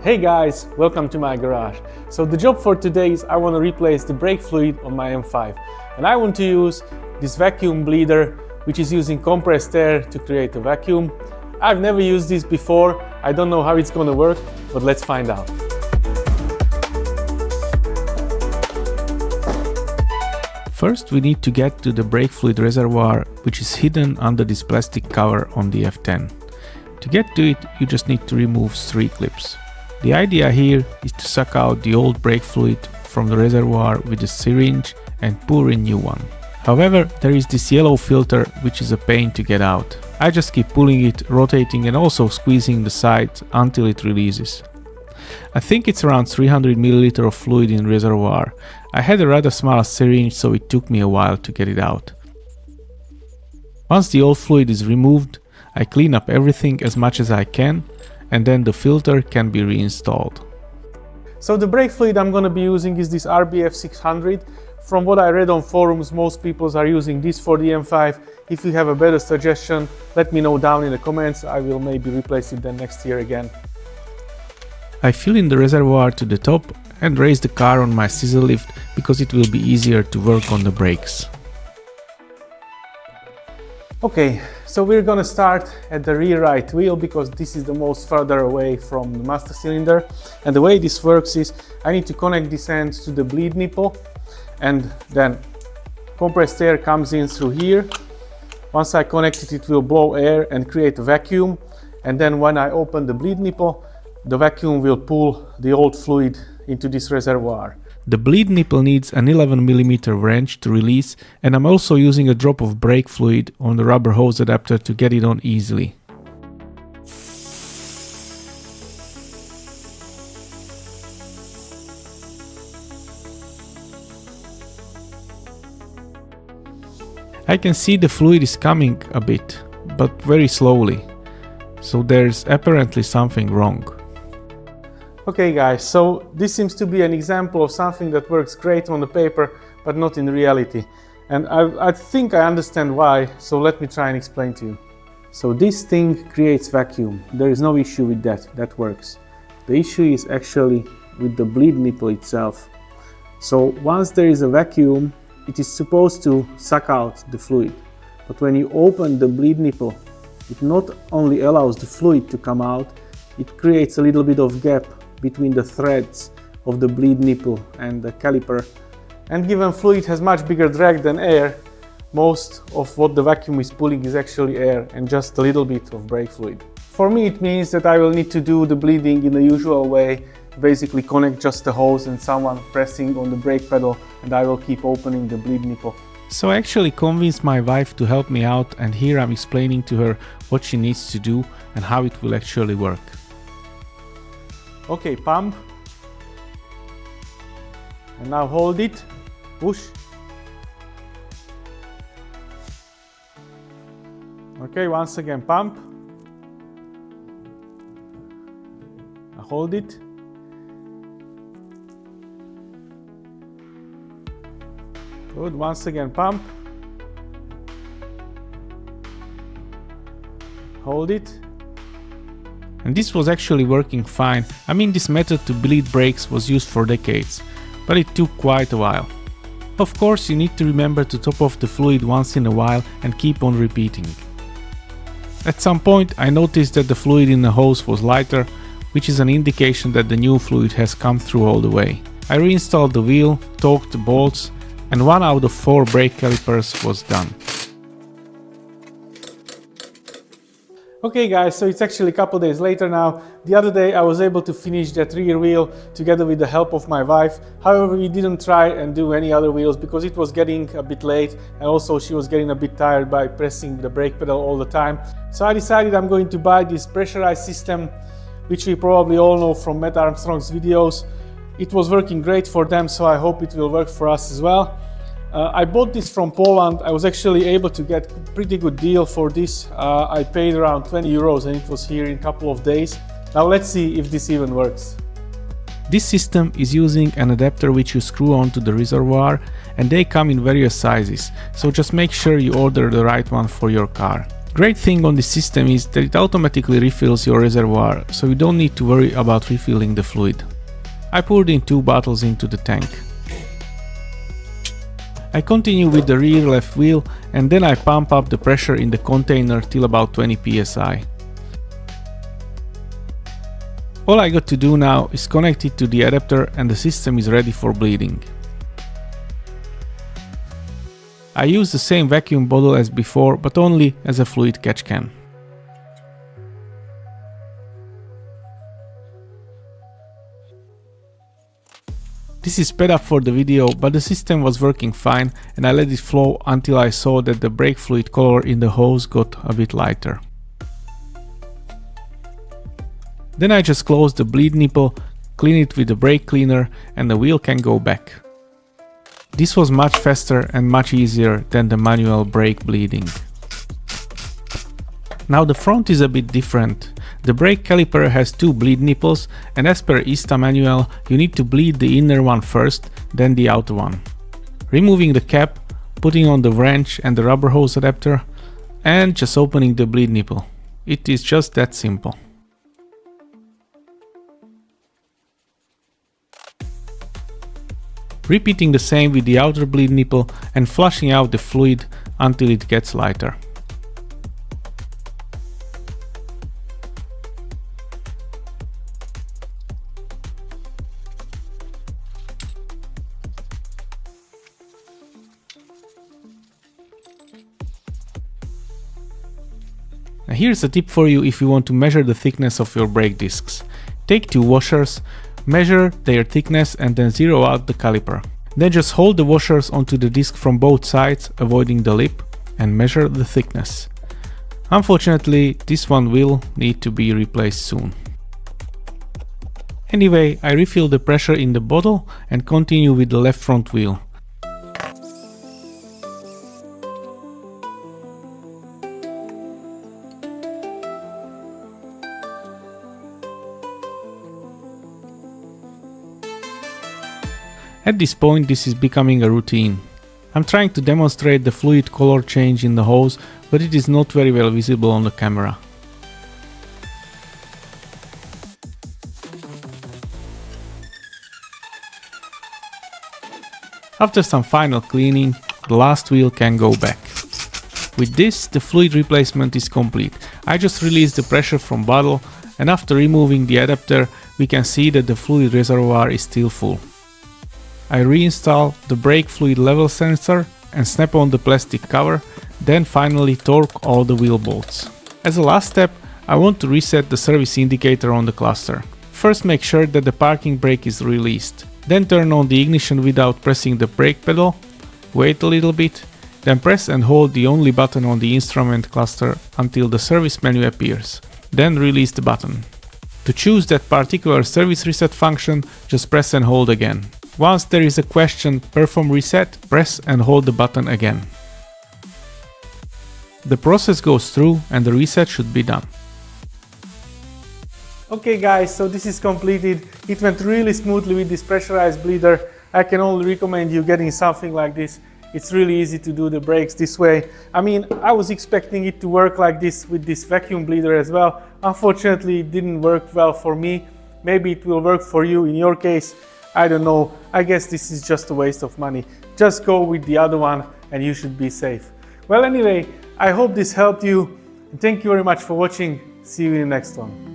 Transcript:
Hey guys, welcome to my garage. So the job for today is I want to replace the brake fluid on my M5, and I want to use this vacuum bleeder which is using compressed air to create a vacuum. I've never used this before, I don't know how it's gonna work, but let's find out. First we need to get to the brake fluid reservoir, which is hidden under this plastic cover on the F10. To get to it, you just need to remove 3 clips. The idea here is to suck out the old brake fluid from the reservoir with a syringe and pour in new one. However, there is this yellow filter which is a pain to get out. I just keep pulling it, rotating and also squeezing the sides until it releases. I think it's around 300 ml of fluid in reservoir. I had a rather small syringe, so it took me a while to get it out. Once the old fluid is removed, I clean up everything as much as I can, and then the filter can be reinstalled. So the brake fluid I'm going to be using is this RBF 600. From what I read on forums, most people are using this for the M5. If you have a better suggestion, let me know down in the comments. I will maybe replace it then next year again. I fill in the reservoir to the top and raise the car on my scissor lift because it will be easier to work on the brakes. Okay, so we're gonna start at the rear right wheel because this is the most further away from the master cylinder. And the way this works is I need to connect this end to the bleed nipple, and then compressed air comes in through here. Once I connect it, it will blow air and create a vacuum. And then when I open the bleed nipple, the vacuum will pull the old fluid into this reservoir. The bleed nipple needs an 11 mm wrench to release, and I'm also using a drop of brake fluid on the rubber hose adapter to get it on easily. I can see the fluid is coming a bit, but very slowly, so there's apparently something wrong. Okay guys, so this seems to be an example of something that works great on the paper, but not in reality. And I think I understand why, so let me try and explain to you. So this thing creates vacuum. There is no issue with that, that works. The issue is actually with the bleed nipple itself. So once there is a vacuum, it is supposed to suck out the fluid. But when you open the bleed nipple, it not only allows the fluid to come out, it creates a little bit of gap between the threads of the bleed nipple and the caliper. And given fluid has much bigger drag than air, most of what the vacuum is pulling is actually air and just a little bit of brake fluid. For me it means that I will need to do the bleeding in the usual way, basically connect just the hose and someone pressing on the brake pedal, and I will keep opening the bleed nipple. So I actually convinced my wife to help me out, and here I'm explaining to her what she needs to do and how it will actually work. Okay, pump, and now hold it, push. Okay, once again pump, now hold it, good, once again pump, hold it. And this was actually working fine. I mean, this method to bleed brakes was used for decades, but it took quite a while. Of course, you need to remember to top off the fluid once in a while and keep on repeating. At some point I noticed that the fluid in the hose was lighter, which is an indication that the new fluid has come through all the way. I reinstalled the wheel, torqued the bolts, and 1 out of 4 brake calipers was done. Okay guys, so it's actually a couple days later now. The other day I was able to finish that rear wheel together with the help of my wife. However, we didn't try and do any other wheels because it was getting a bit late, and also she was getting a bit tired by pressing the brake pedal all the time. So I decided I'm going to buy this pressurized system, which we probably all know from Matt Armstrong's videos. It was working great for them, so I hope it will work for us as well. I bought this from Poland. I was actually able to get a pretty good deal for this. I paid around 20 euros and it was here in a couple of days. Now let's see if this even works. This system is using an adapter which you screw onto the reservoir, and they come in various sizes, so just make sure you order the right one for your car. Great thing on this system is that it automatically refills your reservoir, so you don't need to worry about refilling the fluid. I poured in 2 bottles into the tank. I continue with the rear left wheel and then I pump up the pressure in the container till about 20 psi. All I got to do now is connect it to the adapter and the system is ready for bleeding. I use the same vacuum bottle as before, but only as a fluid catch can. This is sped up for the video, but the system was working fine and I let it flow until I saw that the brake fluid color in the hose got a bit lighter. Then I just close the bleed nipple, clean it with the brake cleaner and the wheel can go back. This was much faster and much easier than the manual brake bleeding. Now the front is a bit different. The brake caliper has 2 bleed nipples and as per ISTA manual you need to bleed the inner one first, then the outer one. Removing the cap, putting on the wrench and the rubber hose adapter and just opening the bleed nipple. It is just that simple. Repeating the same with the outer bleed nipple and flushing out the fluid until it gets lighter. Now here's a tip for you if you want to measure the thickness of your brake discs. Take 2 washers, measure their thickness and then zero out the caliper. Then just hold the washers onto the disc from both sides, avoiding the lip, and measure the thickness. Unfortunately, this one will need to be replaced soon. Anyway, I refill the pressure in the bottle and continue with the left front wheel. At this point this is becoming a routine. I'm trying to demonstrate the fluid color change in the hose, but it is not very well visible on the camera. After some final cleaning, the last wheel can go back. With this, the fluid replacement is complete. I just released the pressure from bottle and after removing the adapter, we can see that the fluid reservoir is still full. I reinstall the brake fluid level sensor and snap on the plastic cover, then finally torque all the wheel bolts. As a last step, I want to reset the service indicator on the cluster. First make sure that the parking brake is released. Then turn on the ignition without pressing the brake pedal, wait a little bit, then press and hold the only button on the instrument cluster until the service menu appears. Then release the button. To choose that particular service reset function, just press and hold again. Once there is a question perform reset, press and hold the button again. The process goes through and the reset should be done. Okay guys, so this is completed. It went really smoothly with this pressurized bleeder. I can only recommend you getting something like this. It's really easy to do the brakes this way. I mean, I was expecting it to work like this with this vacuum bleeder as well. Unfortunately, it didn't work well for me. Maybe it will work for you in your case. I don't know. I guess this is just a waste of money. Just go with the other one and you should be safe. Well, anyway, I hope this helped you. Thank you very much for watching. See you in the next one.